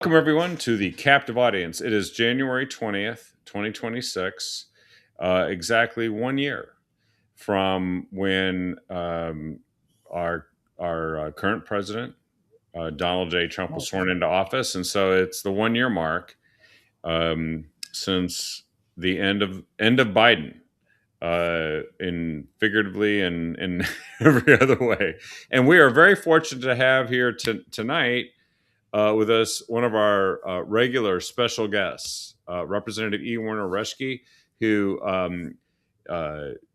Welcome, everyone, to the captive audience. It is January 20th, 2026, exactly 1 year from when our current president, Donald J. Trump, was sworn into office. And so it's the 1 year mark since the end of Biden, in figuratively and in every other way. And we are very fortunate to have here tonight with us one of our regular special guests, Representative E. Werner Reschke, who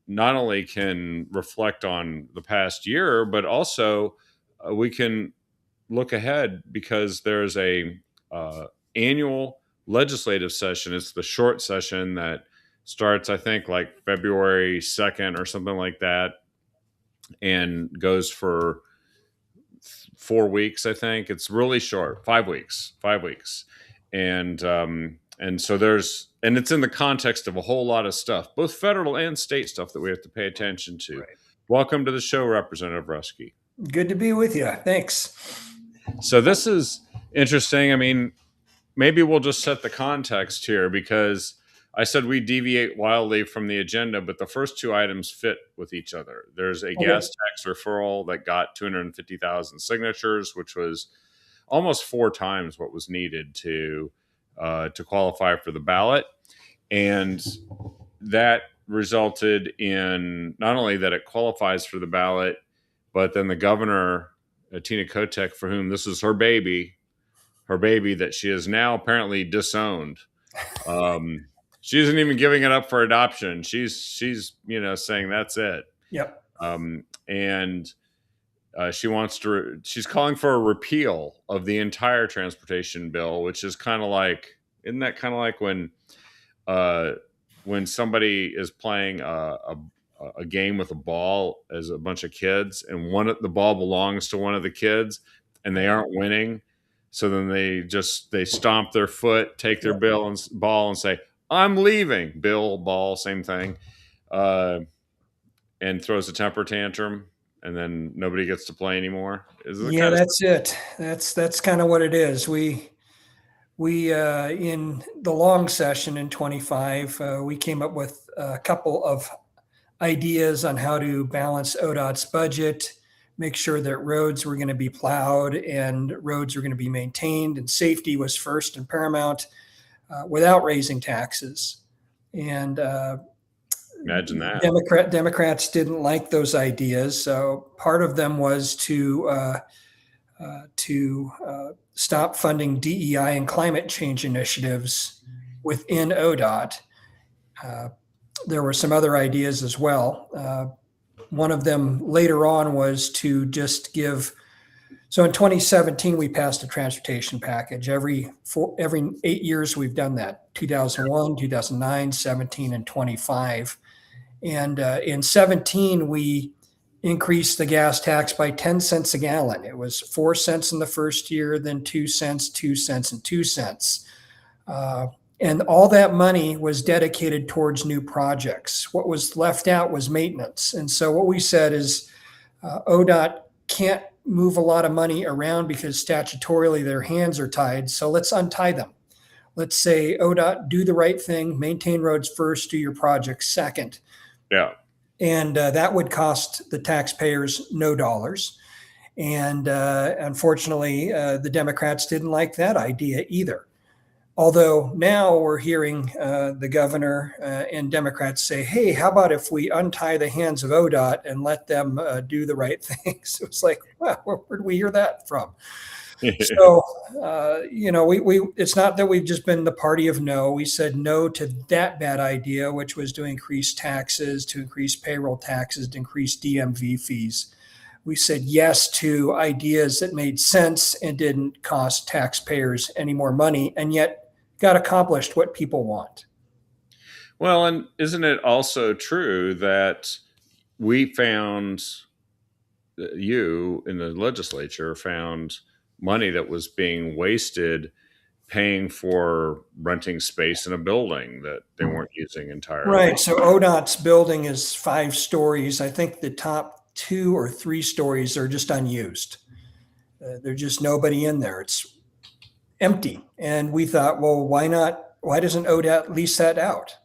not only can reflect on the past year, but also we can look ahead because there's a annual legislative session. It's the short session that starts, I think, like February 2nd or something like that, and goes for 4 weeks. I think it's really short, 5 weeks, and so it's in the context of a whole lot of stuff, both federal and state stuff that we have to pay attention to. Right. Welcome to the show, Representative Reschke. Good to be with you. Thanks. So this is interesting. I mean, maybe we'll just set the context here because I said we deviate wildly from the agenda, but the first two items fit with each other. There's a gas tax referral that got 250,000 signatures, which was almost 4 times what was needed to qualify for the ballot. And that resulted in not only that it qualifies for the ballot, but then the governor, Tina Kotek, for whom this is her baby that she has now apparently disowned. She isn't even giving it up for adoption. She's saying that's it. Yep. And she's calling for a repeal of the entire transportation bill, which is isn't that kind of like when somebody is playing a game with a ball as a bunch of kids, and the ball belongs to one of the kids, and they aren't winning. So then they stomp their foot, take their ball and say, "I'm leaving." Bill, ball, same thing, and throws a temper tantrum, and then nobody gets to play anymore. Yeah, that's it. That's kind of what it is. We in the long session in 25, we came up with a couple of ideas on how to balance ODOT's budget, make sure that roads were going to be plowed and roads were going to be maintained, and safety was first and paramount, without raising taxes. And imagine that Democrats didn't like those ideas. So part of them was to stop funding DEI and climate change initiatives within ODOT. There were some other ideas as well. One of them later on was to just give. So in 2017, we passed a transportation package. Every 8 years, we've done that. 2001, 2009, 17, and 25. And in 17, we increased the gas tax by 10 cents a gallon. It was 4 cents in the first year, then 2 cents, 2 cents, and 2 cents. And all that money was dedicated towards new projects. What was left out was maintenance. And so what we said is ODOT can't move a lot of money around because statutorily their hands are tied. So let's untie them. Let's say, ODOT, do the right thing, maintain roads first, do your projects second. Yeah. And that would cost the taxpayers no dollars. And unfortunately, the Democrats didn't like that idea either. Although now we're hearing the governor and Democrats say, hey, how about if we untie the hands of ODOT and let them do the right things? It was like, well, where did we hear that from? So, it's not that we've just been the party of no. We said no to that bad idea, which was to increase taxes, to increase payroll taxes, to increase DMV fees. We said yes to ideas that made sense and didn't cost taxpayers any more money, and yet got accomplished what people want. Well, and isn't it also true that we found, you in the legislature found money that was being wasted paying for renting space in a building that they weren't using entirely? Right. So ODOT's building is 5 stories. I think the top 2 or 3 stories are just unused. There's just nobody in there. It's empty. And we thought, well, why not? Why doesn't ODOT lease that out?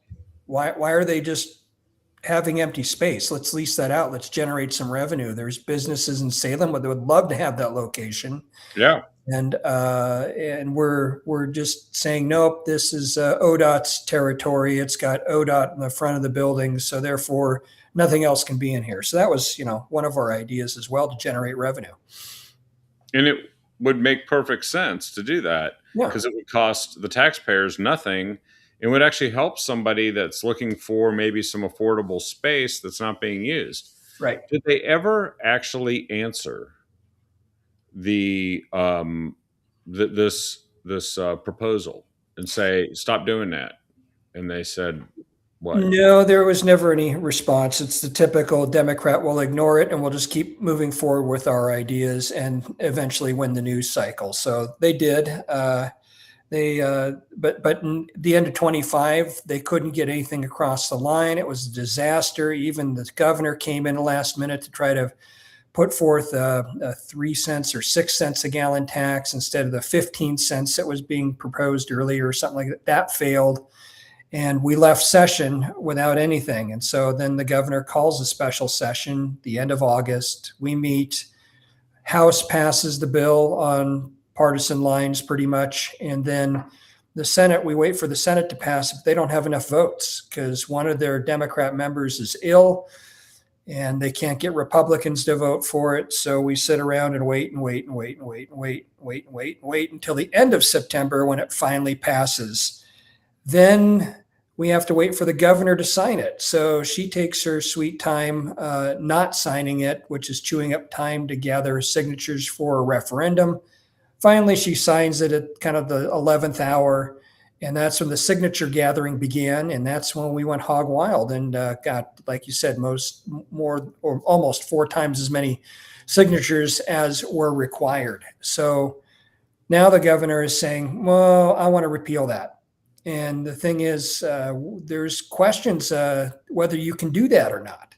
Why are they just having empty space? Let's lease that out. Let's generate some revenue. There's businesses in Salem that would love to have that location. Yeah. And we're just saying, nope, this is ODOT's territory. It's got ODOT in the front of the building, so therefore nothing else can be in here. So that was, one of our ideas as well to generate revenue. And it would make perfect sense to do that Yeah. because it would cost the taxpayers nothing. It would actually help somebody that's looking for maybe some affordable space that's not being used. Right. Did they ever actually answer the this proposal and say stop doing that? And they said what? No, there was never any response. It's the typical Democrat will ignore it and we'll just keep moving forward with our ideas and eventually win the news cycle. So they did. But in the end of 25, they couldn't get anything across the line. It was a disaster. Even the governor came in the last minute to try to put forth a 3 cents or 6 cents a gallon tax instead of the 15 cents that was being proposed earlier or something like that. That failed. And we left session without anything. And so then the governor calls a special session the end of August. We meet. House passes the bill on partisan lines pretty much. And then the Senate, we wait for the Senate to pass if they don't have enough votes because one of their Democrat members is ill and they can't get Republicans to vote for it. So we sit around and wait until the end of September when it finally passes. Then we have to wait for the governor to sign it. So she takes her sweet time not signing it, which is chewing up time to gather signatures for a referendum. Finally, she signs it at kind of the 11th hour. And that's when the signature gathering began. And that's when we went hog wild and got, like you said, more or almost 4 times as many signatures as were required. So now the governor is saying, well, I want to repeal that. And the thing is, there's questions whether you can do that or not.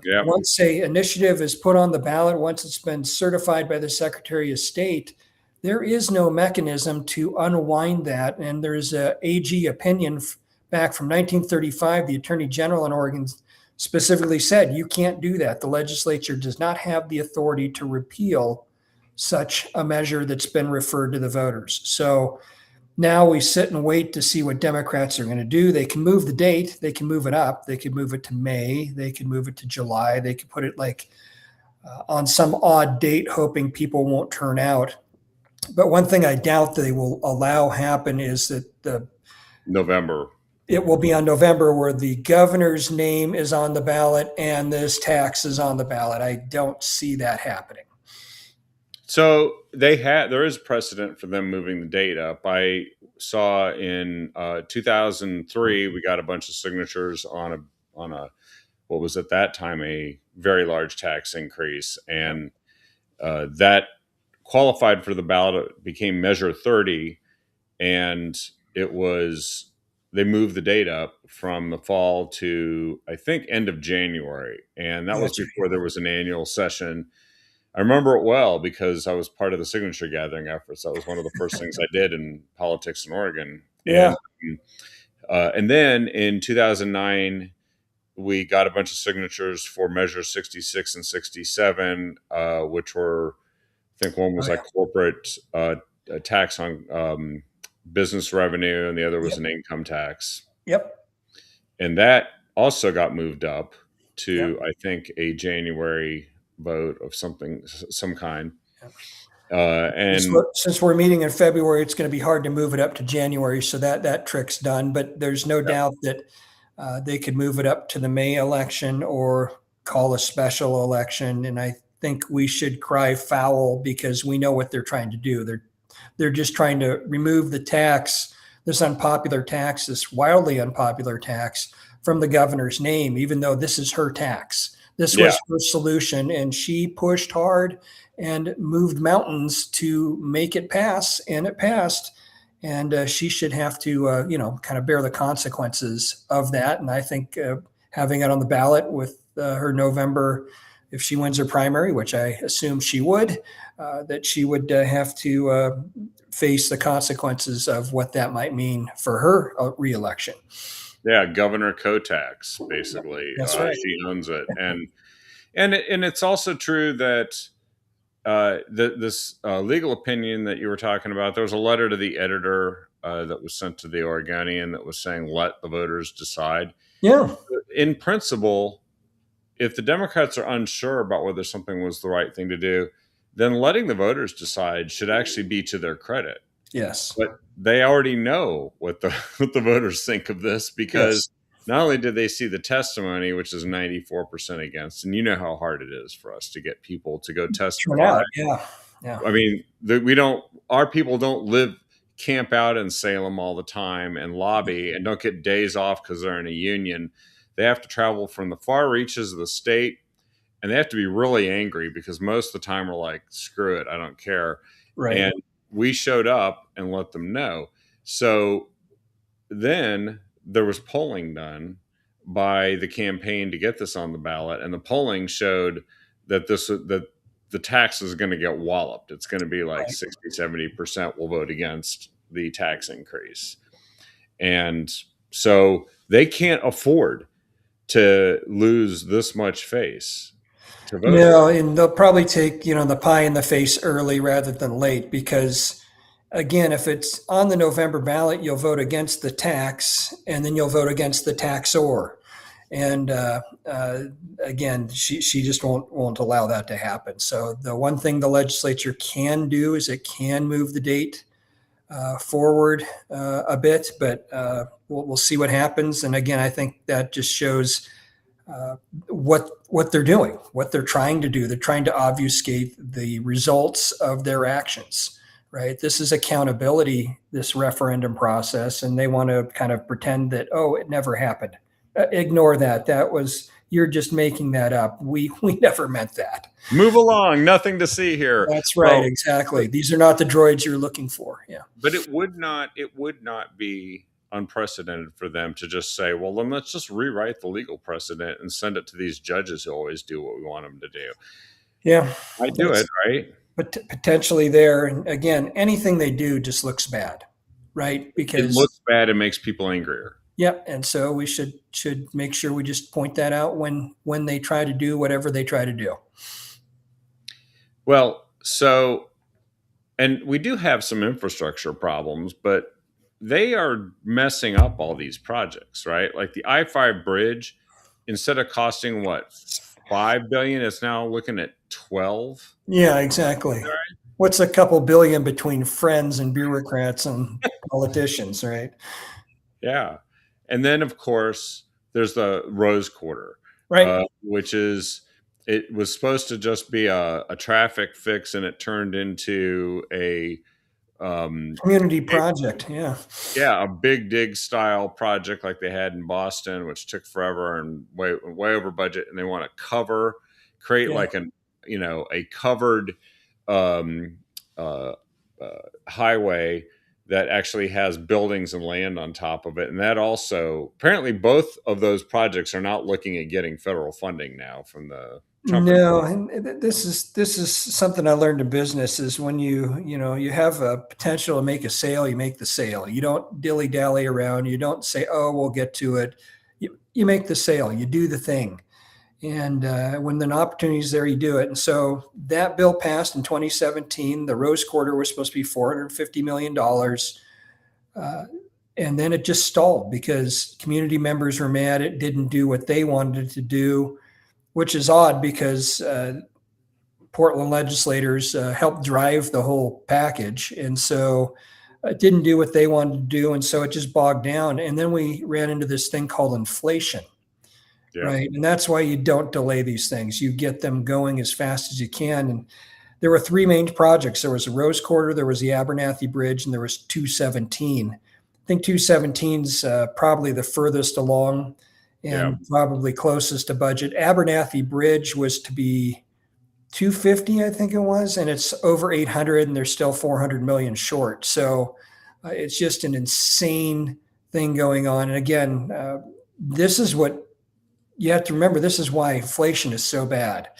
Yeah. Once a initiative is put on the ballot, once it's been certified by the Secretary of State, there is no mechanism to unwind that. And there's a AG opinion back from 1935. The Attorney General in Oregon specifically said, you can't do that. The legislature does not have the authority to repeal such a measure that's been referred to the voters. So now we sit and wait to see what Democrats are going to do. They can move the date. They can move it up. They could move it to May. They could move it to July. They could put it like on some odd date, hoping people won't turn out. But one thing I doubt they will allow happen is that November. It will be on November where the governor's name is on the ballot and this tax is on the ballot. I don't see that happening. So there is precedent for them moving the date up. I saw in 2003 we got a bunch of signatures on a what was at that time a very large tax increase, and that qualified for the ballot. It became Measure 30, and they moved the date up from the fall to I think end of January, and that was before there was an annual session. I remember it well because I was part of the signature gathering efforts. That was one of the first things I did in politics in Oregon. Yeah. And then in 2009, we got a bunch of signatures for Measure 66 and 67, which were, I think one was corporate tax on business revenue, and the other was an income tax. Yep. And that also got moved up to, I think, a January vote of some kind. And since we're meeting in February, it's going to be hard to move it up to January. So that trick's done. But there's no doubt that they could move it up to the May election or call a special election. And I think we should cry foul because we know what they're trying to do. They're just trying to remove the tax, this unpopular tax, this wildly unpopular tax from the governor's name, even though this is her tax. This was her solution, and she pushed hard and moved mountains to make it pass, and it passed. And she should have to, kind of bear the consequences of that. And I think having it on the ballot with her November, if she wins her primary, which I assume she would, that she would have to face the consequences of what that might mean for her reelection. Yeah, Governor Kotax, basically. That's right. She owns it, and it's also true that this legal opinion that you were talking about. There was a letter to the editor that was sent to the Oregonian that was saying, "Let the voters decide." Yeah. In principle, if the Democrats are unsure about whether something was the right thing to do, then letting the voters decide should actually be to their credit. Yes. But they already know what the what the voters think of this, because not only did they see the testimony, which is 94% against, and you know how hard it is for us to get people to go Turn testify. out. Yeah. Yeah. I mean, our people don't camp out in Salem all the time and lobby and don't get days off because they're in a union. They have to travel from the far reaches of the state, and they have to be really angry because most of the time we're like, screw it, I don't care. Right. And we showed up and let them know. So then there was polling done by the campaign to get this on the ballot, and the polling showed that the tax is going to get walloped. It's going to be like 60-70% will vote against the tax increase. And so they can't afford to lose this much face to vote. No, and they'll probably take, the pie in the face early rather than late, because again, if it's on the November ballot, you'll vote against the tax and then you'll vote against the taxor. And again, she just won't allow that to happen. So the one thing the legislature can do is it can move the date forward a bit, but we'll see what happens. And again, I think that just shows what they're doing, what they're trying to do. They're trying to obfuscate the results of their actions, right? This is accountability, this referendum process, and they want to kind of pretend that, oh, it never happened. Ignore that. You're just making that up. We never meant that. Move along. Nothing to see here. That's right. Well, exactly. These are not the droids you're looking for. Yeah. But it would not be unprecedented for them to just say, well, then let's just rewrite the legal precedent and send it to these judges who always do what we want them to do. Yeah. I do it, right? But potentially there. And again, anything they do just looks bad, right? Because it looks bad and makes people angrier. Yep. And so we should make sure we just point that out when they try to do whatever they try to do. Well, and we do have some infrastructure problems, but they are messing up all these projects, right? Like the I-5 bridge, instead of costing what, $5 billion, it's now looking at 12. Yeah, exactly. Right? What's a couple billion between friends and bureaucrats and politicians, right? Yeah. And then, of course, there's the Rose Quarter, right? Which it was supposed to just be a traffic fix, and it turned into a community project. Yeah, a big dig style project like they had in Boston, which took forever and way over budget. And they want to create like a covered highway that actually has buildings and land on top of it. And that also, apparently both of those projects are not looking at getting federal funding now from the Trump. No, and this is something I learned in business, is when you have a potential to make a sale, you make the sale. You don't dilly-dally around. You don't say, oh, we'll get to it. You make the sale. You do the thing. And when an opportunity is there, you do it. And so that bill passed in 2017. The Rose Quarter was supposed to be $450 million. And then it just stalled because community members were mad. It didn't do what they wanted to do, which is odd because Portland legislators helped drive the whole package. And so it didn't do what they wanted to do. And so it just bogged down. And then we ran into this thing called inflation. Yeah. Right. And that's why you don't delay these things. You get them going as fast as you can. And there were three main projects. There was the Rose Quarter, there was the Abernathy Bridge, and there was 217. I think 217's probably the furthest along and probably closest to budget. Abernathy Bridge was to be 250, I think it was, and it's over 800, and they're still 400 million short. So it's just an insane thing going on. And again, this is what you have to remember. This is why inflation is so bad.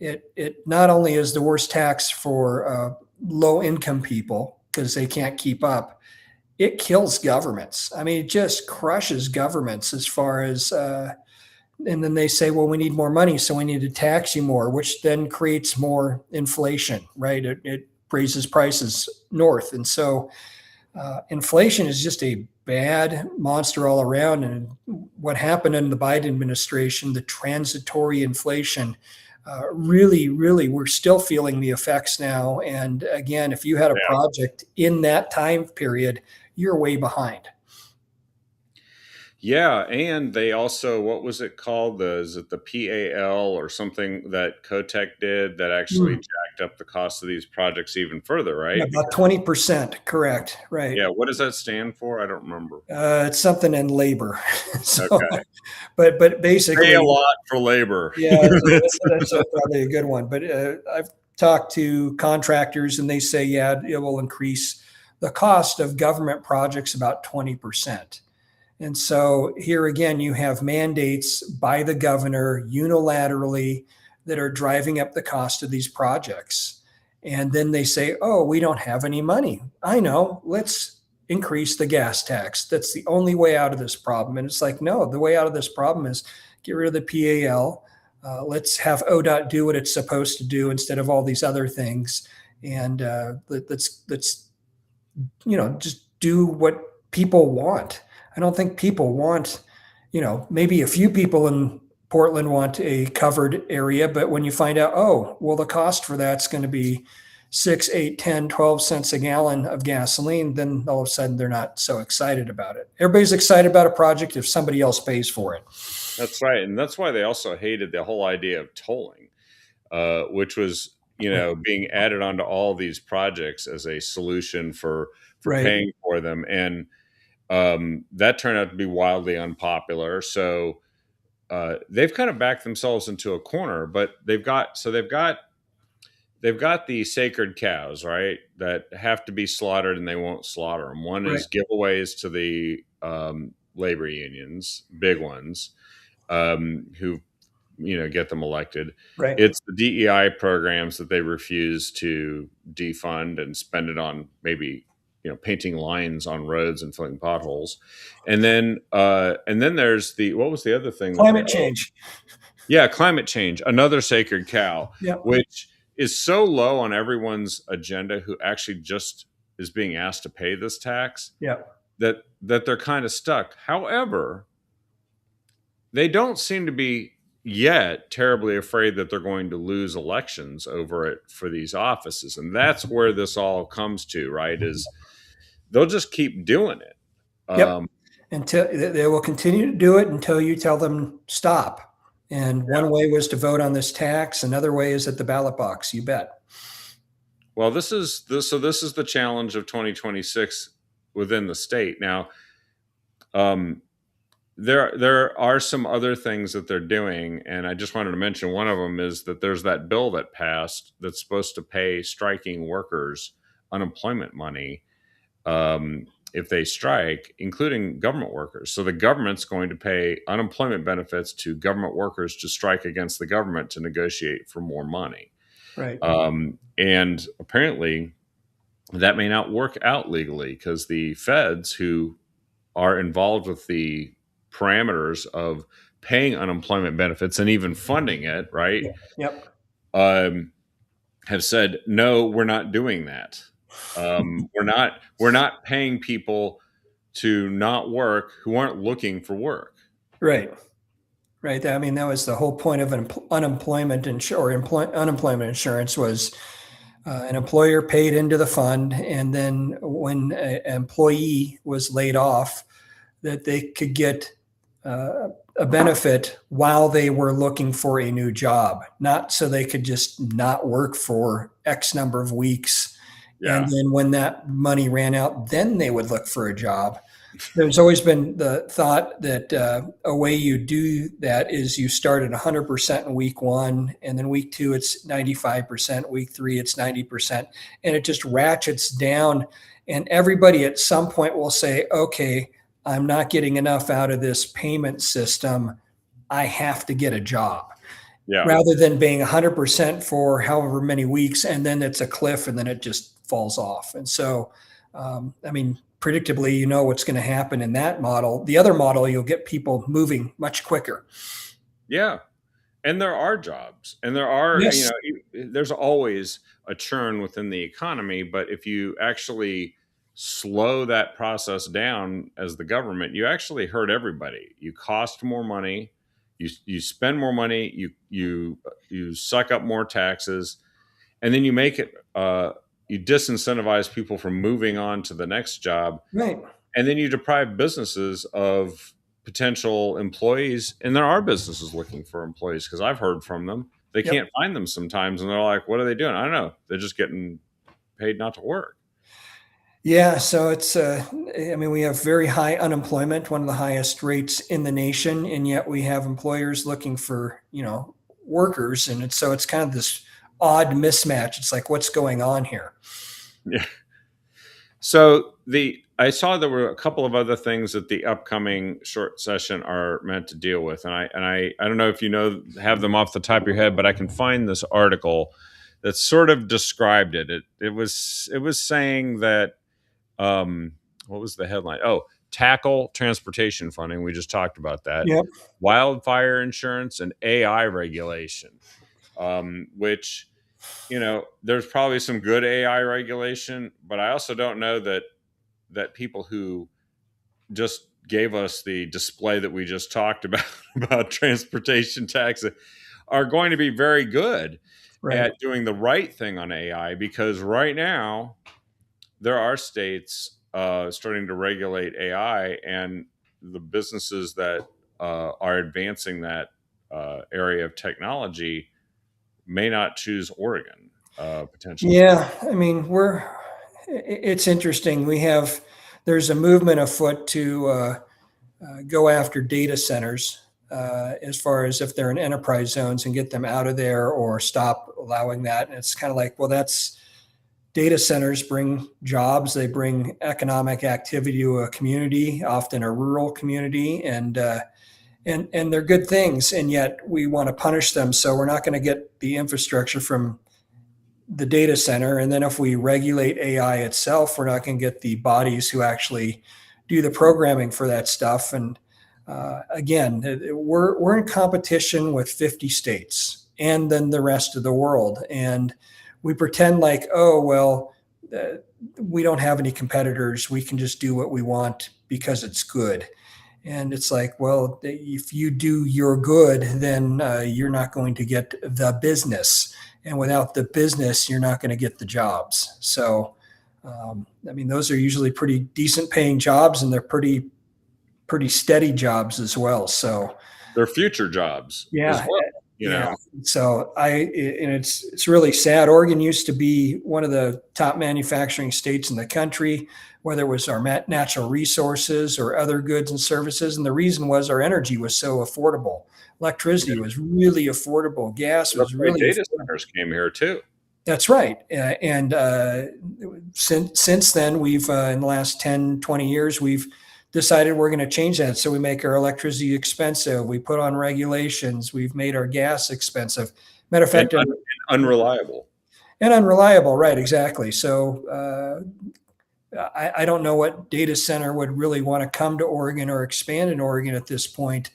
It not only is the worst tax for low income people, because they can't keep up, it kills governments. I mean, it just crushes governments as far as, and then they say, well, we need more money, so we need to tax you more, which then creates more inflation, right? It raises prices north. And so inflation is just a bad monster all around. And what happened in the Biden administration, the transitory inflation, really, we're still feeling the effects now. And again, if you had a Yeah. project in that time period, you're way behind. Yeah, and they also, what was it called? Is it the PAL or something that Cotec did that actually Mm. jacked up the cost of these projects even further, Yeah, right? about 20%, correct, right. Yeah, what does that stand for? I don't remember. It's something in labor. So, Okay. but Pay a basically, lot for labor. yeah, that's probably a good one. But I've talked to contractors, and they say, yeah, it will increase the cost of government projects about 20%. And so here again, you have mandates by the governor unilaterally that are driving up the cost of these projects. And then they say, oh, we don't have any money. I know, let's increase the gas tax. That's the only way out of this problem. And it's like, no, the way out of this problem is get rid of the PAL. Let's have ODOT do what it's supposed to do instead of all these other things. And let's just do what people want. I don't think people want, maybe a few people in Portland want a covered area, but when you find out, oh, well, the cost for that's going to be 6, 8, 10, 12 cents a gallon of gasoline, then all of a sudden they're not so excited about it. Everybody's excited about a project if somebody else pays for it. That's right. And that's why they also hated the whole idea of tolling, which was, being added onto all these projects as a solution for Right. paying for them. And that turned out to be wildly unpopular. So they've kind of backed themselves into a corner, but they've got the sacred cows, right, that have to be slaughtered, and they won't slaughter them. One Right. is giveaways to the labor unions, big ones, who get them elected. Right. It's the DEI programs that they refuse to defund and spend it on maybe painting lines on roads and filling potholes, and then there's what was the other thing? Climate change. Yeah, climate change, another sacred cow, Yeah. which is so low on everyone's agenda who actually just is being asked to pay this tax Yeah. that they're kind of stuck. However, they don't seem to be yet terribly afraid that they're going to lose elections over it for these offices. And that's where this all comes to, right? Is they'll just keep doing it. Yep. Until they will continue to do it until you tell them stop. And one way was to vote on this tax. Another way is at the ballot box. You bet. Well, this is the challenge of 2026 within the state. Now, there are some other things that they're doing, and I just wanted to mention one of them is that there's that bill that passed that's supposed to pay striking workers unemployment money if they strike, including government workers. So the government's going to pay unemployment benefits to government workers to strike against the government to negotiate for more money. Right. And apparently that may not work out legally because the feds who are involved with the parameters of paying unemployment benefits and even funding it, right? Yep. Have said, no, we're not doing that. We're not paying people to not work who aren't looking for work. Right. Right. I mean, that was the whole point of unemployment unemployment insurance was an employer paid into the fund, and then when an employee was laid off, that they could get a benefit while they were looking for a new job, not so they could just not work for X number of weeks. Yeah. And then when that money ran out, then they would look for a job. There's always been the thought that a way you do that is you start at 100% in week 1, and then week 2 it's 95%, week 3 it's 90%, and it just ratchets down. And everybody at some point will say, okay, I'm not getting enough out of this payment system. I have to get a job. Yeah. Rather than being 100% for however many weeks, and then it's a cliff, and then it just falls off. And so, I mean, predictably, you know what's going to happen in that model. The other model, you'll get people moving much quicker. Yeah. And there are jobs, and there are, Yes. there's always a churn within the economy. But if you actually slow that process down as the government, you actually hurt everybody. You cost more money, you spend more money, you suck up more taxes, and then you make it you disincentivize people from moving on to the next job, Right. and then you deprive businesses of potential employees. And there are businesses looking for employees, because I've heard from them. They Yep. can't find them sometimes, and they're like, what are they doing? I don't know, they're just getting paid not to work. Yeah, so it's I mean, we have very high unemployment, one of the highest rates in the nation, and yet we have employers looking for, workers, and it's kind of this odd mismatch. It's like, what's going on here? Yeah. So I saw there were a couple of other things that the upcoming short session are meant to deal with, and I don't know if have them off the top of your head, but I can find this article that sort of described it. It was saying that, what was the headline? Oh, tackle transportation funding. We just talked about that. Yep. Wildfire insurance and AI regulation, which, there's probably some good AI regulation, but I also don't know that people who just gave us the display that we just talked about about transportation tax are going to be very good Right. at doing the right thing on AI, because right now there are states starting to regulate AI, and the businesses that are advancing that area of technology may not choose Oregon potentially. Yeah, I mean, it's interesting. There's a movement afoot to go after data centers as far as if they're in enterprise zones and get them out of there or stop allowing that. And it's kind of like, well, that's data centers bring jobs, they bring economic activity to a community, often a rural community, and they're good things, and yet we want to punish them. So we're not going to get the infrastructure from the data center. And then if we regulate AI itself, we're not going to get the bodies who actually do the programming for that stuff. And again, we're in competition with 50 states and then the rest of the world. And we pretend like, oh, well, we don't have any competitors. We can just do what we want because it's good. And it's like, well, if you do your good, then you're not going to get the business. And without the business, you're not going to get the jobs. So, I mean, those are usually pretty decent paying jobs, and they're pretty steady jobs as well. So, They're future jobs as yeah, well, yeah. So and it's really sad. Oregon used to be one of the top manufacturing states in the country, whether it was our natural resources or other goods and services. And the reason was our energy was so affordable. Electricity was really affordable. Gas That's was why really data affordable. centers came here too. That's right. And since then, we've, in the last 10, 20 years, we've decided we're going to change that. So we make our electricity expensive. We put on regulations. We've made our gas expensive. Matter of And fact, unreliable. and unreliable. Right. Exactly. So I don't know what data center would really want to come to Oregon or expand in Oregon at this point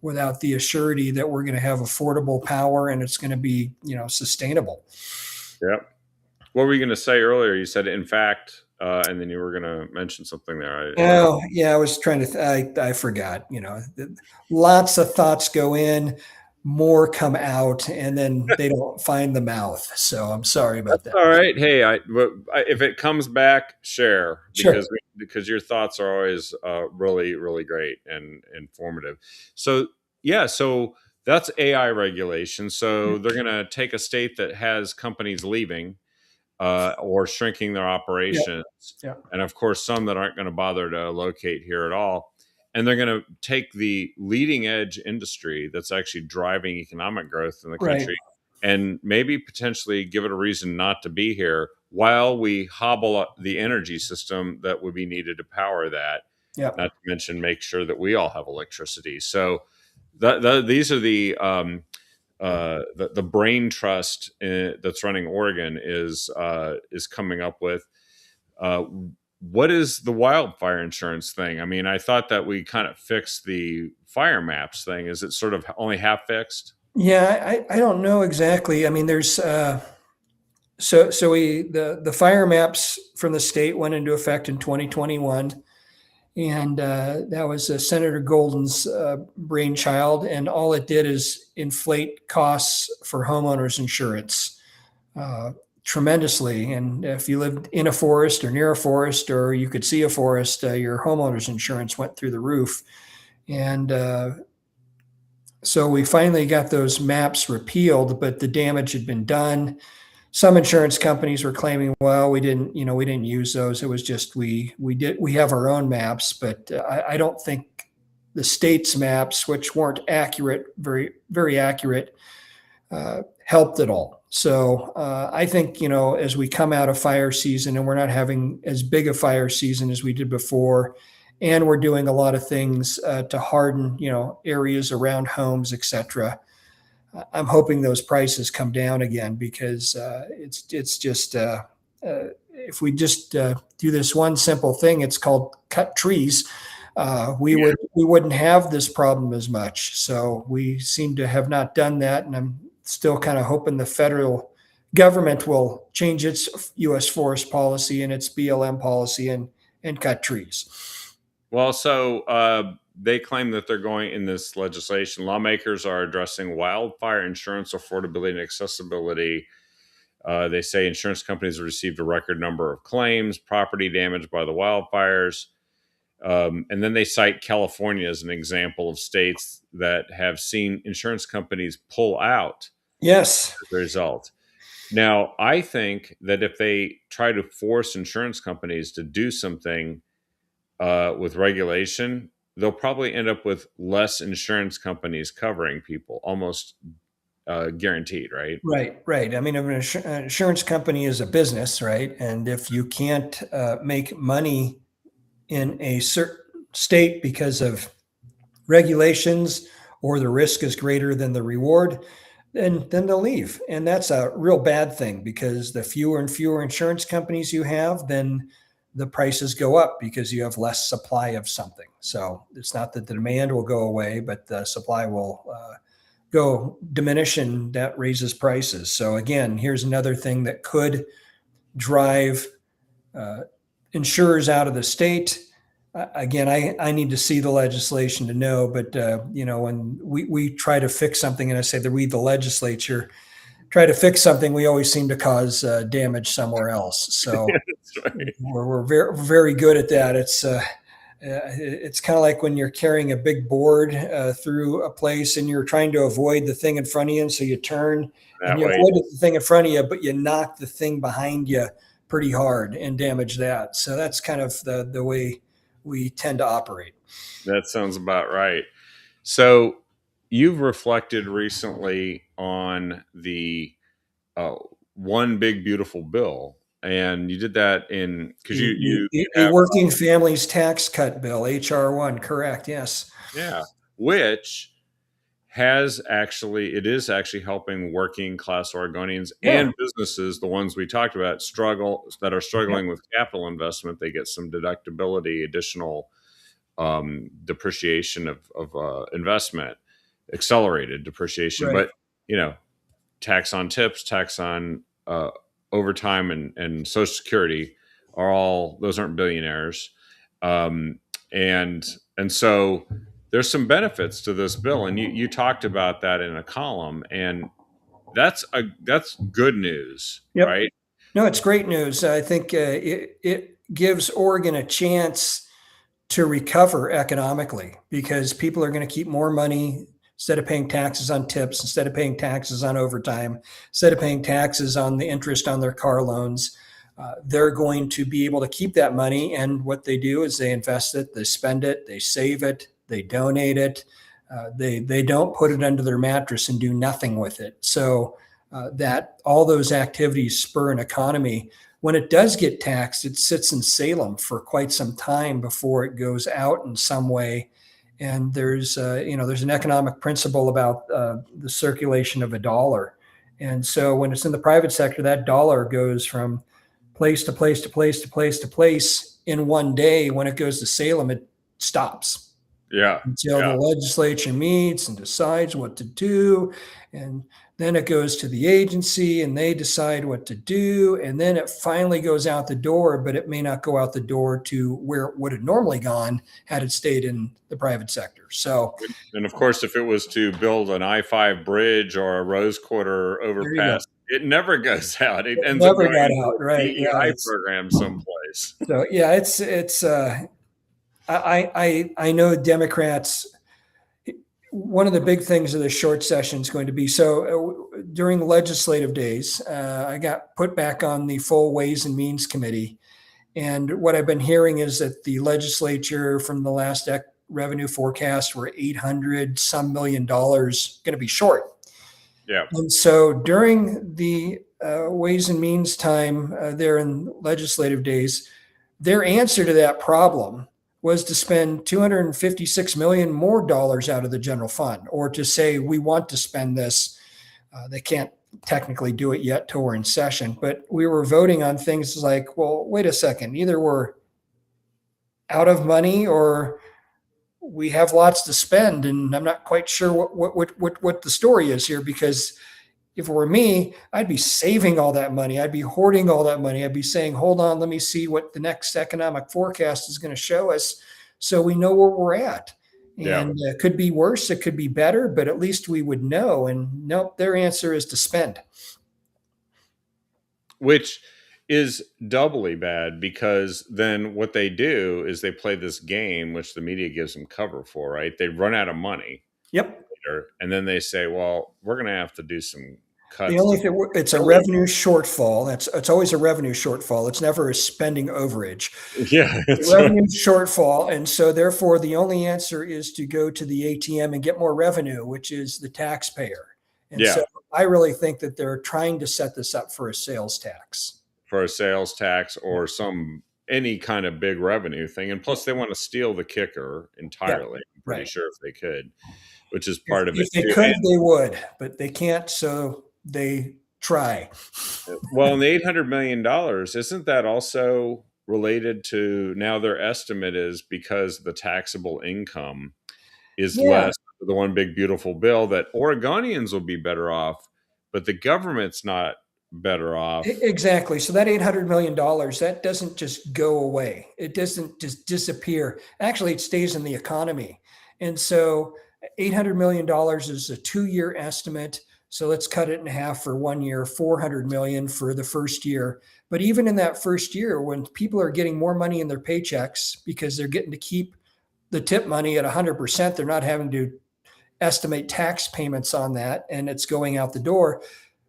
without the assurity that we're going to have affordable power and it's going to be, sustainable. Yep. What were you going to say earlier? You said, in fact, and then you were going to mention something there. Oh, yeah, I was trying to, I forgot, lots of thoughts go in, more come out, and then they don't find the mouth. So I'm sorry about that. All right. Hey, if it comes back, share, Sure. because your thoughts are always really, really great and informative. So yeah, so that's AI regulation. So they're going to take a state that has companies leaving or shrinking their Yeah. operations, Yeah. and of course some that aren't going to bother to locate here at all. And they're going to take the leading edge industry that's actually driving economic growth in the Right. country and maybe potentially give it a reason not to be here while we hobble up the energy system that would be needed to power that. Yeah. Not to mention make sure that we all have electricity. So these are the the brain trust that's running Oregon is coming up with. Uh, what is the wildfire insurance thing? I mean, I thought that we kind of fixed the fire maps thing. Is it sort of only half fixed? Yeah, I don't know exactly. I mean, there's so the fire maps from the state went into effect in 2021, and that was Senator Golden's brainchild, and all it did is inflate costs for homeowners insurance uh, tremendously. And if you lived in a forest or near a forest, or you could see a forest, your homeowners insurance went through the roof. And so we finally got those maps repealed, but the damage had been done. Some insurance companies were claiming, well, we didn't use those. It was just we have our own maps, but I don't think the state's maps, which weren't accurate, very accurate, helped at all. So I think, as we come out of fire season and we're not having as big a fire season as we did before, and we're doing a lot of things to harden, areas around homes, etc. I'm hoping those prices come down again, because it's just if we just do this one simple thing, it's called cut trees. We wouldn't have this problem as much. So we seem to have not done that, and I'm still kind of hoping the federal government will change its U.S. forest policy and its BLM policy and cut trees. Well, so they claim that they're going in this legislation. Lawmakers are addressing wildfire insurance affordability and accessibility. They say insurance companies have received a record number of claims, property damage by the wildfires. And then they cite California as an example of states that have seen insurance companies pull out Yes. as a result. Now, I think that if they try to force insurance companies to do something with regulation, they'll probably end up with less insurance companies covering people, almost guaranteed, right? Right. I mean, an insurance company is a business, right? And if you can't make money in a certain state because of regulations, or the risk is greater than the reward, then they'll leave. And that's a real bad thing, because the fewer and fewer insurance companies you have, then the prices go up because you have less supply of something. So it's not that the demand will go away, but the supply will go diminish, and that raises prices. So again, here's another thing that could drive insurers out of the state. Again, I need to see the legislation to know, but when we try to fix something, and I say that we, the legislature, try to fix something, we always seem to cause damage somewhere else. So That's right. we're very, very good at that. It's kind of like when you're carrying a big board through a place, and you're trying to avoid the thing in front of you, and so you turn and That you way. avoid the thing in front of you, but you knock the thing behind you pretty hard and damage that. So that's kind of the way we tend to operate. That sounds about right. So you've reflected recently on the one big beautiful bill, and you did that in because you A have working families tax cut bill, HR1, correct? Yes. yeah, which has actually it is actually helping working class Oregonians Yeah. and businesses, the ones we talked about, that are struggling with capital investment. They get some deductibility, additional depreciation of investment, accelerated depreciation, Right. but tax on tips, tax on overtime, and Social Security those aren't billionaires, and so there's some benefits to this bill, and you talked about that in a column, and that's good news, Yep. right? No, it's great news. I think it gives Oregon a chance to recover economically, because people are going to keep more money instead of paying taxes on tips, instead of paying taxes on overtime, instead of paying taxes on the interest on their car loans. They're going to be able to keep that money. And what they do is they invest it, they spend it, they save it, they donate it. They don't put it under their mattress and do nothing with it. So that all those activities spur an economy. When it does get taxed, it sits in Salem for quite some time before it goes out in some way. And there's there's an economic principle about the circulation of a dollar. And so when it's in the private sector, that dollar goes from place to place to place to place to place in one day. When it goes to Salem, it stops Yeah. until the Yeah. legislature meets and decides what to do. And then it goes to the agency and they decide what to do. And then it finally goes out the door, but it may not go out the door to where it would have normally gone had it stayed in the private sector. So And of course, if it was to build an I-5 bridge or a Rose Quarter there you go. overpass, it never goes out. It It ends up never going got into out, a right? Yeah. DEI program someplace. So yeah, it's I know Democrats. One of the big things of the short session is going to be during legislative days. I got put back on the full Ways and Means Committee, and what I've been hearing is that the legislature from the last revenue forecast were $800 some million going to be short. Yeah. And so during the Ways and Means time there in legislative days, their answer to that problem was to spend 256 million more dollars out of the general fund, or to say we want to spend this. They can't technically do it yet till we're in session, but we were voting on things like, well, wait a second, either we're out of money or we have lots to spend, and I'm not quite sure what the story is here, because if it were me, I'd be saving all that money. I'd be hoarding all that money. I'd be saying, hold on, let me see what the next economic forecast is going to show us so we know where we're at. Yeah. And it could be worse, it could be better, but at least we would know. And nope, their answer is to spend. Which is doubly bad, because then what they do is they play this game, which the media gives them cover for, right? They run out of money. Yep. Later, and then they say, well, we're going to have to do some cuts. The only thing, it's a revenue shortfall. It's always a revenue shortfall. It's never a spending overage. Yeah. Revenue shortfall. And so therefore the only answer is to go to the ATM and get more revenue, which is the taxpayer. And Yeah. so I really think that they're trying to set this up for a sales tax. For a sales tax or any kind of big revenue thing. And plus they want to steal the kicker entirely. I'm pretty right. sure if they could, which is part of it. If they could, they would, but they can't. So they try. Well, and the $800 million, isn't that also related to, now their estimate is because the taxable income is less, the one big beautiful bill, that Oregonians will be better off, but the government's not better off. Exactly. So that $800 million, that doesn't just go away. It doesn't just disappear. Actually, it stays in the economy. And so $800 million is a 2-year estimate. So let's cut it in half for 1 year, 400 million for the first year. But even in that first year, when people are getting more money in their paychecks because they're getting to keep the tip money at 100%, they're not having to estimate tax payments on that, and it's going out the door.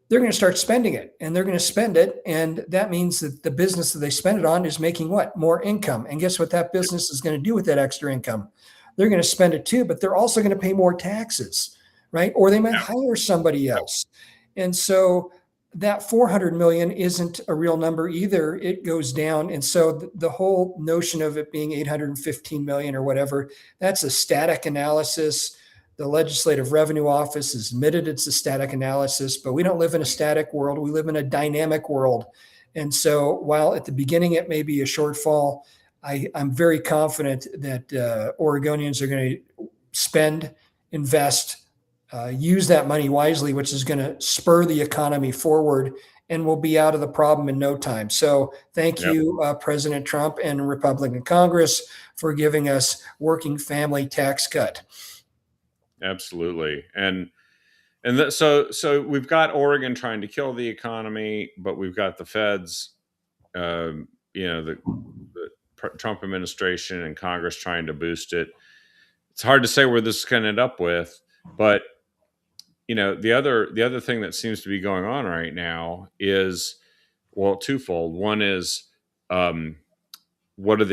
They're going to start spending it, and they're going to spend it. And that means that the business that they spend it on is making what? More income. And guess what that business is going to do with that extra income? They're going to spend it too, but they're also going to pay more taxes, right? Or they might hire somebody else. And so that 400 million isn't a real number either. It goes down. And so the whole notion of it being 815 million or whatever, that's a static analysis. The Legislative Revenue Office has admitted it's a static analysis, but we don't live in a static world. We live in a dynamic world. And so while at the beginning it may be a shortfall, I'm very confident that Oregonians are going to spend, invest, use that money wisely, which is going to spur the economy forward, and we'll be out of the problem in no time. So thank you, President Trump and Republican Congress, for giving us working family tax cut. Absolutely. So we've got Oregon trying to kill the economy, but we've got the feds, the Trump administration and Congress trying to boost it. It's hard to say where this is going to end up with, but the other thing that seems to be going on right now is, well, twofold. One is, what are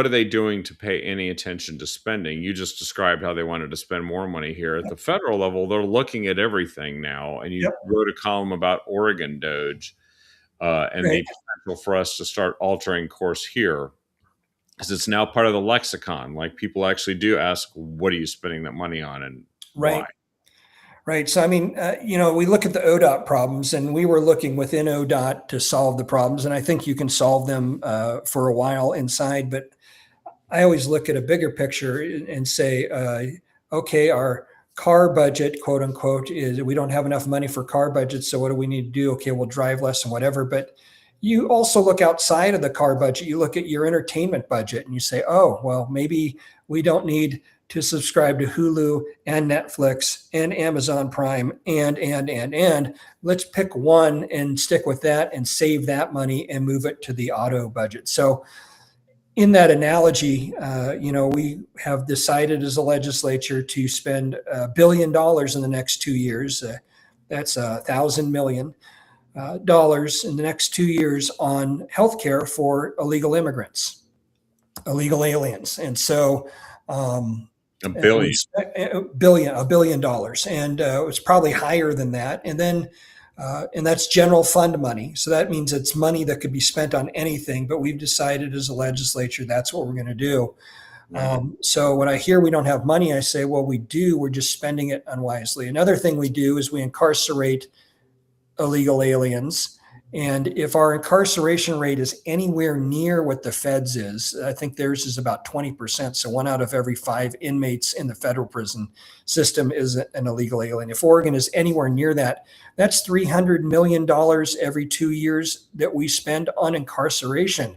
they doing to pay any attention to spending? You just described how they wanted to spend more money here. At the federal level, they're looking at everything now. And you wrote a column about Oregon Doge and the potential for us to start altering course here. because it's now part of the lexicon. Like people actually do ask, what are you spending that money on and why? Right. Right. So, I mean, we look at the ODOT problems, and we were looking within ODOT to solve the problems. And I think you can solve them for a while inside. But I always look at a bigger picture and say, okay, our car budget, quote unquote, is we don't have enough money for car budgets. So what do we need to do? Okay, we'll drive less and whatever. But you also look outside of the car budget. You look at your entertainment budget and you say, oh, well, maybe we don't need to subscribe to Hulu and Netflix and Amazon Prime and let's pick one and stick with that and save that money and move it to the auto budget. So in that analogy, we have decided as a legislature to spend $1 billion in the next 2 years. That's $1,000 million in the next 2 years on healthcare for illegal immigrants, illegal aliens. And so, $1 billion. $1 billion. And it was probably higher than that. And then, and that's general fund money. So that means it's money that could be spent on anything, but we've decided as a legislature, that's what we're going to do. Right. So when I hear we don't have money, I say, well, we do, we're just spending it unwisely. Another thing we do is we incarcerate illegal aliens. And if our incarceration rate is anywhere near what the feds is, I think theirs is about 20%. So 1 out of every 5 inmates in the federal prison system is an illegal alien. If Oregon is anywhere near that, that's $300 million every 2 years that we spend on incarceration.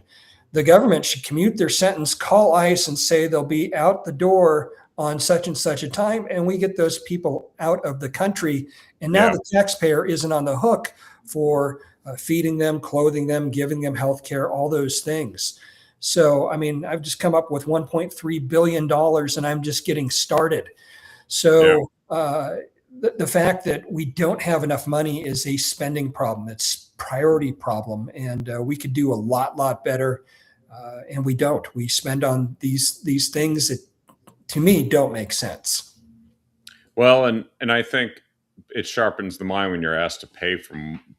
The government should commute their sentence, call ICE and say they'll be out the door on such and such a time, and we get those people out of the country. And now the taxpayer isn't on the hook for feeding them, clothing them, giving them health care, all those things. So, I mean, I've just come up with $1.3 billion and I'm just getting started. So the fact that we don't have enough money is a spending problem. It's a priority problem. And we could do a lot better. And we don't. We spend on these things that, to me, don't make sense. Well, and I think it sharpens the mind when you're asked to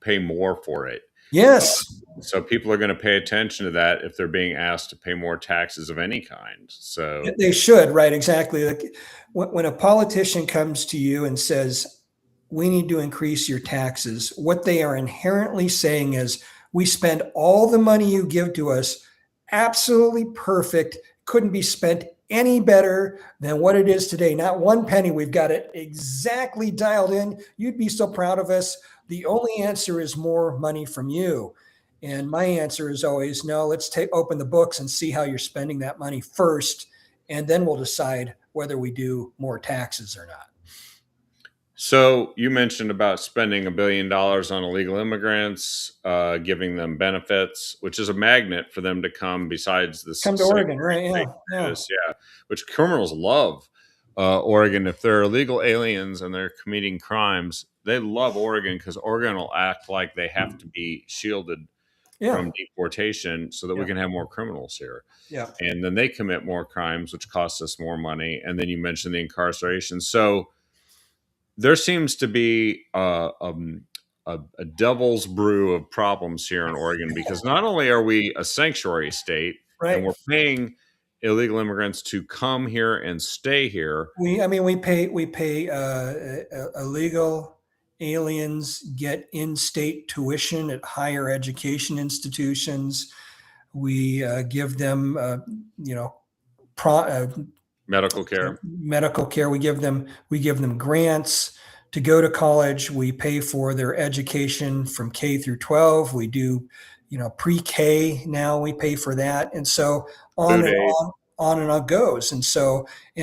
pay more for it. Yes. So people are going to pay attention to that if they're being asked to pay more taxes of any kind. So they should, right? Exactly. Like when a politician comes to you and says, we need to increase your taxes, what they are inherently saying is, we spend all the money you give to us absolutely perfect, couldn't be spent any better than what it is today. Not one penny. We've got it exactly dialed in. You'd be so proud of us. The only answer is more money from you. And my answer is always, no, let's open the books and see how you're spending that money first. And then we'll decide whether we do more taxes or not. So you mentioned about spending $1 billion on illegal immigrants, giving them benefits, which is a magnet for them to come. Besides this, come to Oregon, right? Yeah. Which criminals love. Oregon, if they're illegal aliens and they're committing crimes, they love Oregon because Oregon will act like they have to be shielded from deportation so that we can have more criminals here. Yeah. And then they commit more crimes, which costs us more money. And then you mentioned the incarceration. So there seems to be a devil's brew of problems here in Oregon, because not only are we a sanctuary state, right, and we're paying illegal immigrants to come here and stay here. We pay illegal aliens get in-state tuition at higher education institutions. We give them, medical care. We give them grants to go to college. We pay for their education from K through 12. We do, pre-K now. We pay for that, and so on and on it goes. And so, I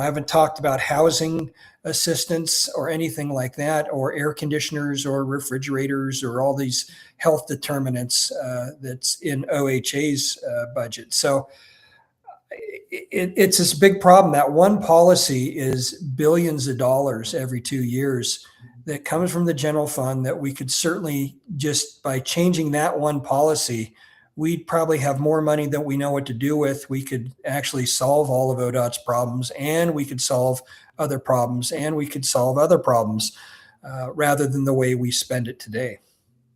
haven't talked about housing assistance or anything like that, or air conditioners or refrigerators or all these health determinants that's in OHA's budget. So it's this big problem. That one policy is billions of dollars every 2 years that comes from the general fund that we could certainly, just by changing that one policy, we'd probably have more money than we know what to do with. We could actually solve all of ODOT's problems, and we could solve other problems, and we could solve other problems rather than the way we spend it today.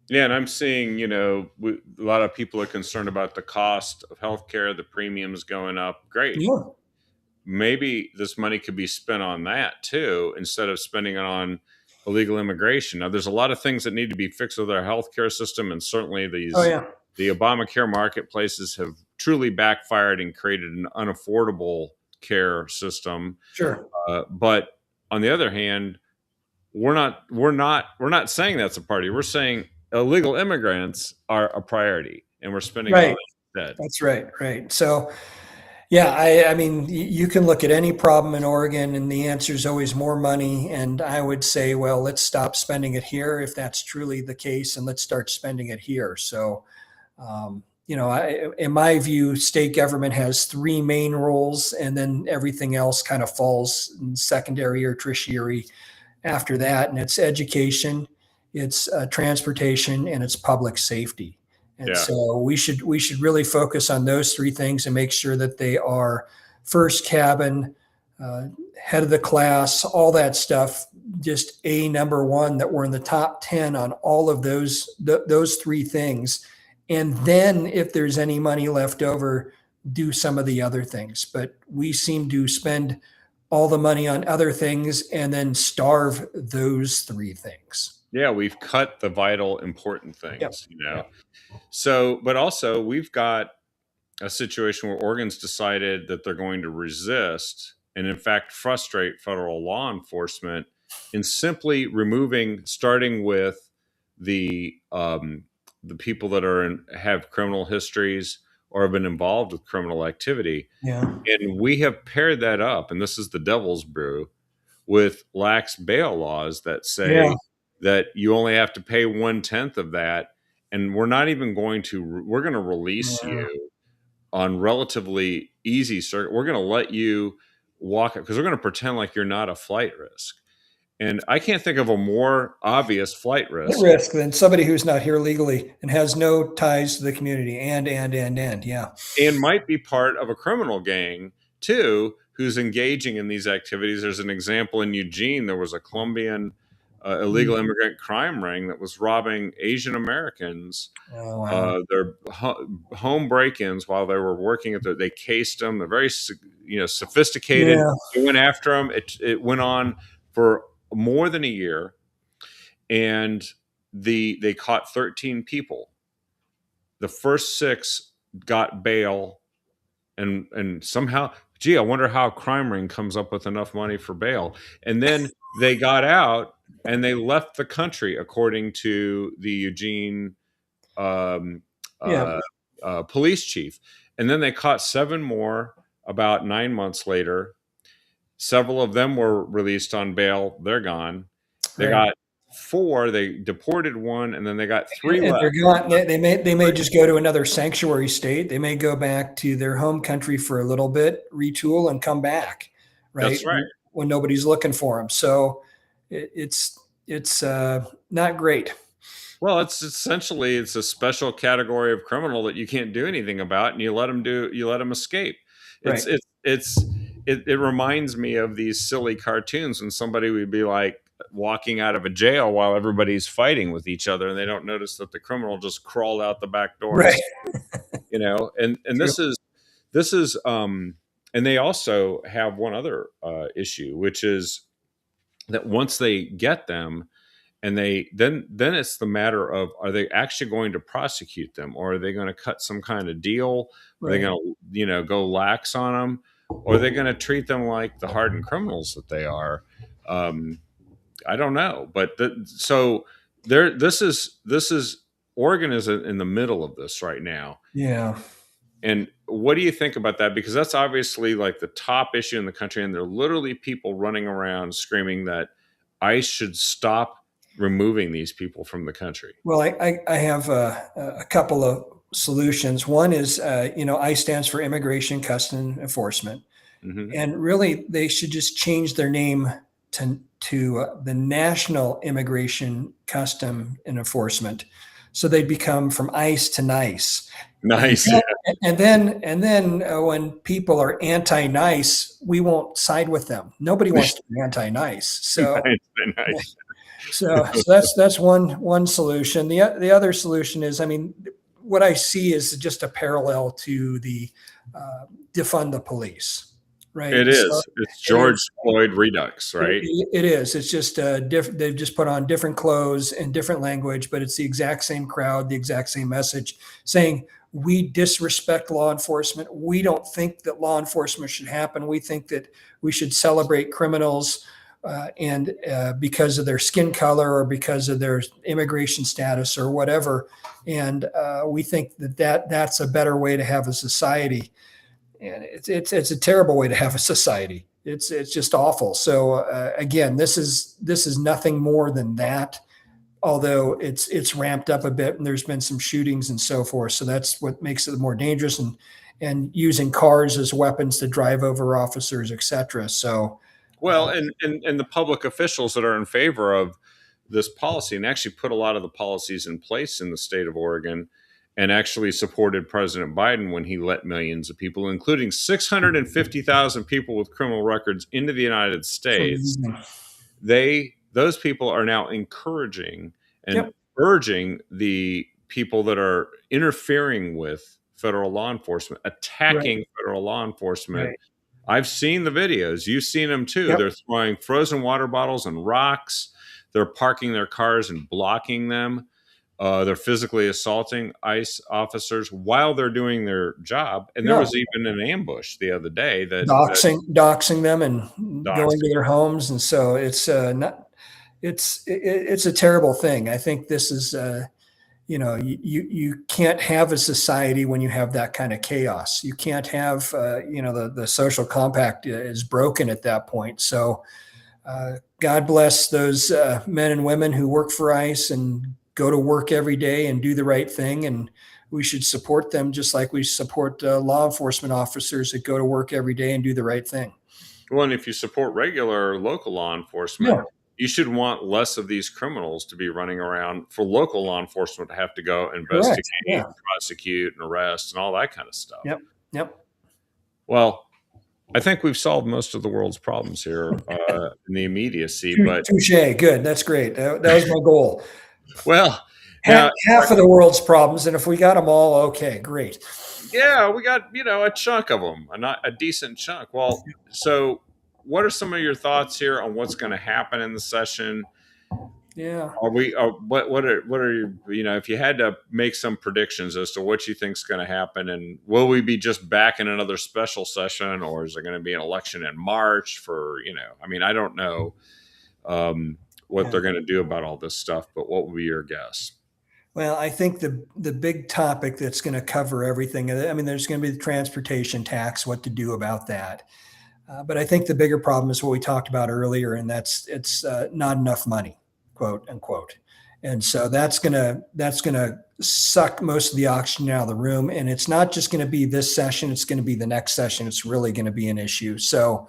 Yeah, and I'm seeing, a lot of people are concerned about the cost of healthcare, the premiums going up. Great. Yeah. Maybe this money could be spent on that too, instead of spending it on illegal immigration. Now, there's a lot of things that need to be fixed with our healthcare system, and certainly Oh yeah. the Obamacare marketplaces have truly backfired and created an unaffordable care system. Sure. But on the other hand, we're not saying that's a priority. We're saying illegal immigrants are a priority, and we're spending on Right. it instead. That's right. Right. So yeah, I mean, you can look at any problem in Oregon, and the answer is always more money. And I would say, well, let's stop spending it here if that's truly the case, and let's start spending it here. So, in my view, state government has three main roles, and then everything else kind of falls in secondary or tertiary after that. And it's education, it's transportation, and it's public safety. And Yeah. so we should really focus on those three things and make sure that they are first cabin, uh, head of the class, all that stuff. Just a number one, that we're in the top 10 on all of those three things. And then if there's any money left over, do some of the other things. But we seem to spend all the money on other things and then starve those three things. Yeah, we've cut the vital important Yep. things. Yep. So, but also we've got a situation where Oregon's decided that they're going to resist and, in fact, frustrate federal law enforcement in simply removing, starting with the people that have criminal histories or have been involved with criminal activity, Yeah. and we have paired that up, and this is the devil's brew, with lax bail laws that Yeah. say that you only have to pay 1/10 of that, and we're going to release Yeah. you on relatively easy circuit. We're going to let you walk because we're going to pretend like you're not a flight risk. And I can't think of a more obvious flight At risk risk than somebody who's not here legally and has no ties to the community. And yeah. and might be part of a criminal gang too who's engaging in these activities. There's an example in Eugene. There was a Colombian illegal immigrant crime ring that was robbing Asian Americans. Oh, wow. Their home break-ins while they were working they cased them. They're very sophisticated. Yeah. They went after them. It went on for more than a year, and they caught 13 people. The first 6 got bail, and somehow, gee, I wonder how a crime ring comes up with enough money for bail. And then they got out and they left the country, according to the Eugene um, Yeah. police chief. And then they caught 7 more about 9 months later. Several of them were released on bail. They're gone. They Right. got 4. They deported 1, and then they got 3 And left. they're gone. They may just go to another sanctuary state. They may go back to their home country for a little bit, retool, and come back. Right. That's right. When nobody's looking for them. So it's not great. Well, it's a special category of criminal that you can't do anything about, and you let them escape. It's Right. it reminds me of these silly cartoons when somebody would be like walking out of a jail while everybody's fighting with each other, and they don't notice that the criminal just crawled out the back door. Right. And True. this is and they also have one other issue, which is that once they get them, and then it's the matter of, are they actually going to prosecute them, or are they going to cut some kind of deal? Are they Right. going to go lax on them, or are they going to treat them like the hardened criminals that they are? I don't know, but so there this is Oregon is in the middle of this right now. Yeah. And what do you think about that? Because that's obviously like the top issue in the country, and there are literally people running around screaming that ICE should stop removing these people from the country. Well, I have a couple of solutions. One is, I stands for Immigration Customs Enforcement. Hmm. And really, they should just change their name to the National Immigration Custom and Enforcement, so they'd become from ICE to NICE. And Nice. then, and then when people are anti-NICE, we won't side with them. Nobody wants to be anti-NICE. So Nice. Nice. So that's one solution. The other solution is, I mean, what I see is just a parallel to the defund the police, right? It So is. It's it George is. Floyd Redux, right? It is. It's just different. They've just put on different clothes and different language, but it's the exact same crowd, the exact same message, saying we disrespect law enforcement. We don't think that law enforcement should happen. We think that we should celebrate criminals and because of their skin color or because of their immigration status or whatever. And we think that's a better way to have a society. And it's a terrible way to have a society. It's just awful. So again, this is nothing more than that. Although it's ramped up a bit, and there's been some shootings and so forth. So that's what makes it more dangerous, and using cars as weapons to drive over officers, etc. So Well, and the public officials that are in favor of this policy and actually put a lot of the policies in place in the state of Oregon and actually supported President Biden when he let millions of people, including 650,000 people with criminal records, into the United States. amazing. Those people are now encouraging and Yep. urging the people that are interfering with federal law enforcement, Right. attacking federal law enforcement. Right. I've seen the videos. You've seen them too. Yep. They're throwing frozen water bottles and rocks. They're parking their cars and blocking them. They're physically assaulting ICE officers while they're doing their job. And there Yeah. was even an ambush the other day that Doxing them and going doxed. to their homes, and so it's not. It's a terrible thing. I think this is you can't have a society when you have that kind of chaos. You can't have the social compact is broken at that point. So God bless those men and women who work for ICE and go to work every day and do the right thing. And we should support them just like we support law enforcement officers that go to work every day and do the right thing. Well, and if you support regular local law enforcement, Yeah, you should want less of these criminals to be running around for local law enforcement to have to go investigate, correct. Yeah. and prosecute, and arrest, and all that kind of stuff. Yep. Yep. Well, I think we've solved most of the world's problems here in the immediacy. But Touche. Good. That's great. That was my goal. well, Half, now, half of the world's problems, and if we got them all, okay, great. yeah, we got a chunk of them, a decent chunk. Well, so what are some of your thoughts here on what's going to happen in the session? Yeah. Are we? What are you? If you had to make some predictions as to what you think's going to happen, and will we be just back in another special session, or is there going to be an election in March? I mean, I don't know what they're going to do about all this stuff, but what would be your guess? Well, I think the big topic that's going to cover everything. I mean, there's going to be the transportation tax, what to do about that. But I think the bigger problem is what we talked about earlier, and it's not enough money, quote unquote. And so that's gonna suck most of the oxygen out of the room. And it's not just going to be this session; it's going to be the next session. It's really going to be an issue. So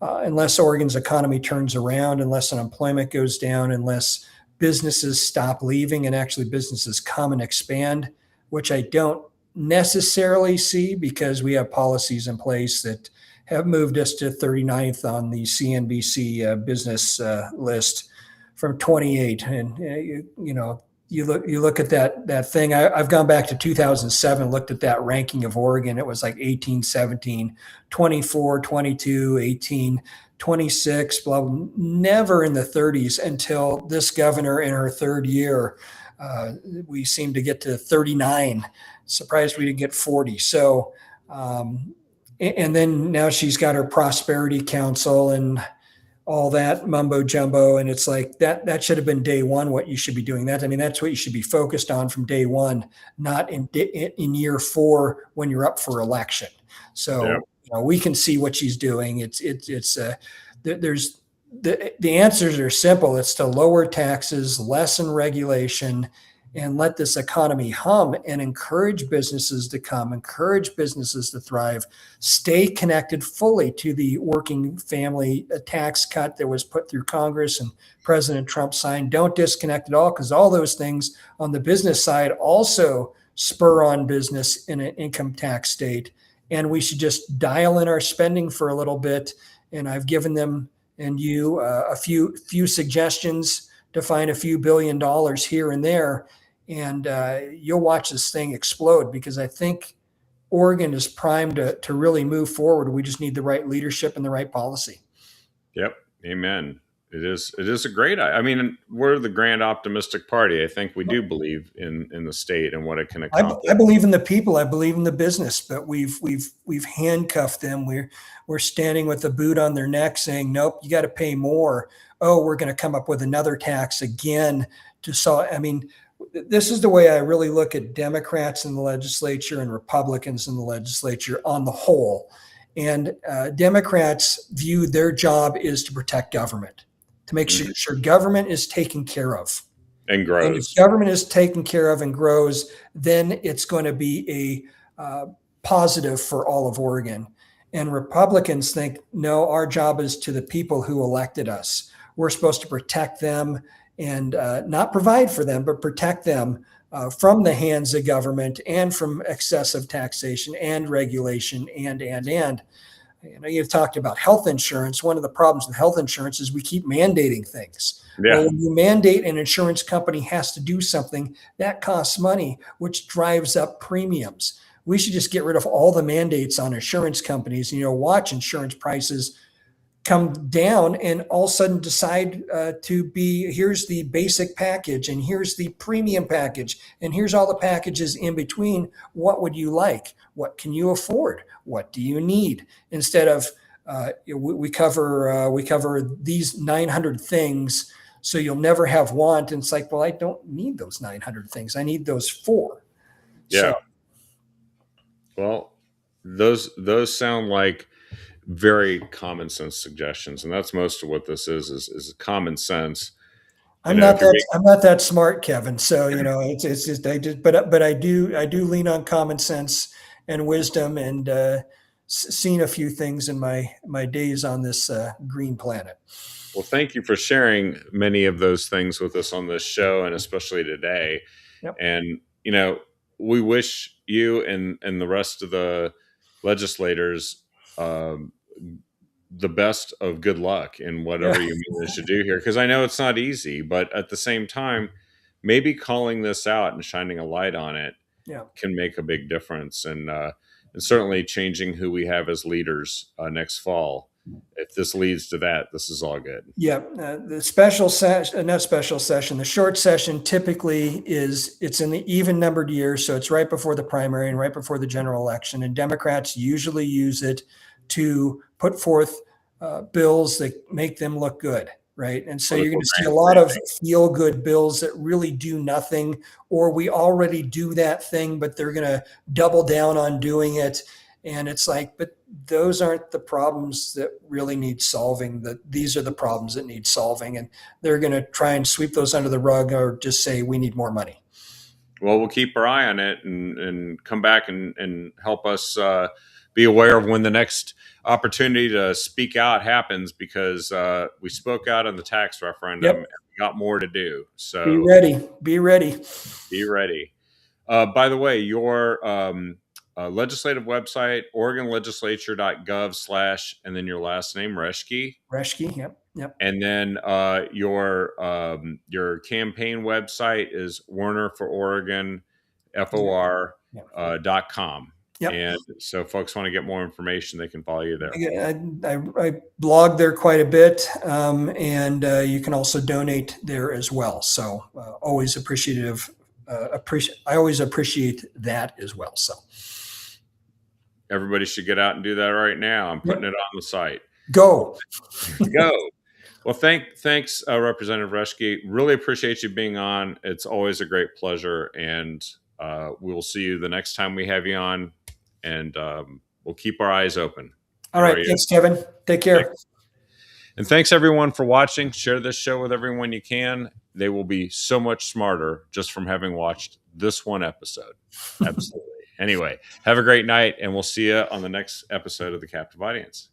unless Oregon's economy turns around, unless unemployment goes down, unless businesses stop leaving and actually businesses come and expand, which I don't necessarily see because we have policies in place that have moved us to 39th on the CNBC business list from 28. And you look at that thing. I've gone back to 2007, looked at that ranking of Oregon. It was like 18, 17, 24, 22, 18, 26, blah, blah, never in the 30s until this governor in her third year. We seemed to get to 39. Surprised we didn't get 40. So, and then now she's got her prosperity council and all that mumbo jumbo, and it's like that should have been day one. What you should be doing that. I mean, that's what you should be focused on from day one, not in year 4 when you're up for election. So Yeah. we can see what she's doing. There's the answers are simple. It's to lower taxes, lessen regulation, and let this economy hum and encourage businesses to come, encourage businesses to thrive, stay connected fully to the working family tax cut that was put through Congress and President Trump signed. Don't disconnect at all, because all those things on the business side also spur on business in an income tax state. And we should just dial in our spending for a little bit. And I've given them and you a few suggestions to find a few $1 billion here and there, and you'll watch this thing explode, because I think Oregon is primed to really move forward. We just need the right leadership and the right policy. Yep. Amen. It is a great. I mean, we're the grand optimistic party. I think we do believe in the state and what it can accomplish. I believe in the people. I believe in the business, but we've handcuffed them. We're standing with the boot on their neck, saying, "Nope, you got to pay more." Oh, we're going to come up with another tax again to solve. I mean, this is the way I really look at Democrats in the legislature and Republicans in the legislature on the whole. And Democrats view their job is to protect government, to make sure government is taken care of. And grows. And if government is taken care of and grows, then it's going to be a positive for all of Oregon. And Republicans think, no, our job is to the people who elected us. We're supposed to protect them and not provide for them, but protect them from the hands of government and from excessive taxation and regulation and. You know, you've talked about health insurance. One of the problems with health insurance is we keep mandating things. Yeah. Well, when you mandate an insurance company has to do something, that costs money, which drives up premiums. We should just get rid of all the mandates on insurance companies, watch insurance prices come down and all of a sudden decide to be, here's the basic package and here's the premium package and here's all the packages in between. What would you like? What can you afford? What do you need? Instead of we cover these 900 things, so you'll never have want. And it's like, well, I don't need those 900 things. I need those 4. Yeah. So, well, those sound like very common sense suggestions, and that's most of what this is not sense. I'm not that smart, Kevin. So it's just but I do lean on common sense and wisdom, and seen a few things in my days on this green planet. Well, thank you for sharing many of those things with us on this show, and especially today. Yep. And we wish you and the rest of the legislators the best of good luck in whatever you manage to do here, because I know it's not easy, but at the same time, maybe calling this out and shining a light on it can make a big difference, and certainly changing who we have as leaders next fall. If this leads to that, this is all good. Yeah, the special session, not special session, the short session typically it's in the even numbered year, so it's right before the primary and right before the general election, and Democrats usually use it to put forth bills that make them look good, right? And so you're going to see a lot of feel-good bills that really do nothing, or we already do that thing, but they're going to double down on doing it. And it's like, but those aren't the problems that really need solving. These are the problems that need solving, and they're going to try and sweep those under the rug or just say we need more money. Well, we'll keep our eye on it and come back and help us be aware of when the next opportunity to speak out happens, because we spoke out on the tax referendum and we got more to do. So be ready. By the way, your legislative website, OregonLegislature.gov/ and then your last name, Reschke. Yep. And then your campaign website is Werner for Oregon, FOR.com. Yep. And so folks want to get more information, they can follow you there. I blog there quite a bit, and you can also donate there as well. So always appreciative. I always appreciate that as well. So everybody should get out and do that right now. I'm putting it on the site. Go. Well, thanks, Representative Reschke. Really appreciate you being on. It's always a great pleasure, and we'll see you the next time we have you on, and we'll keep our eyes open. All right. Thanks, Kevin. Take care. Thanks. And thanks, everyone, for watching. Share this show with everyone you can. They will be so much smarter just from having watched this one episode. Absolutely. Anyway, have a great night, and we'll see you on the next episode of The Captive Audience.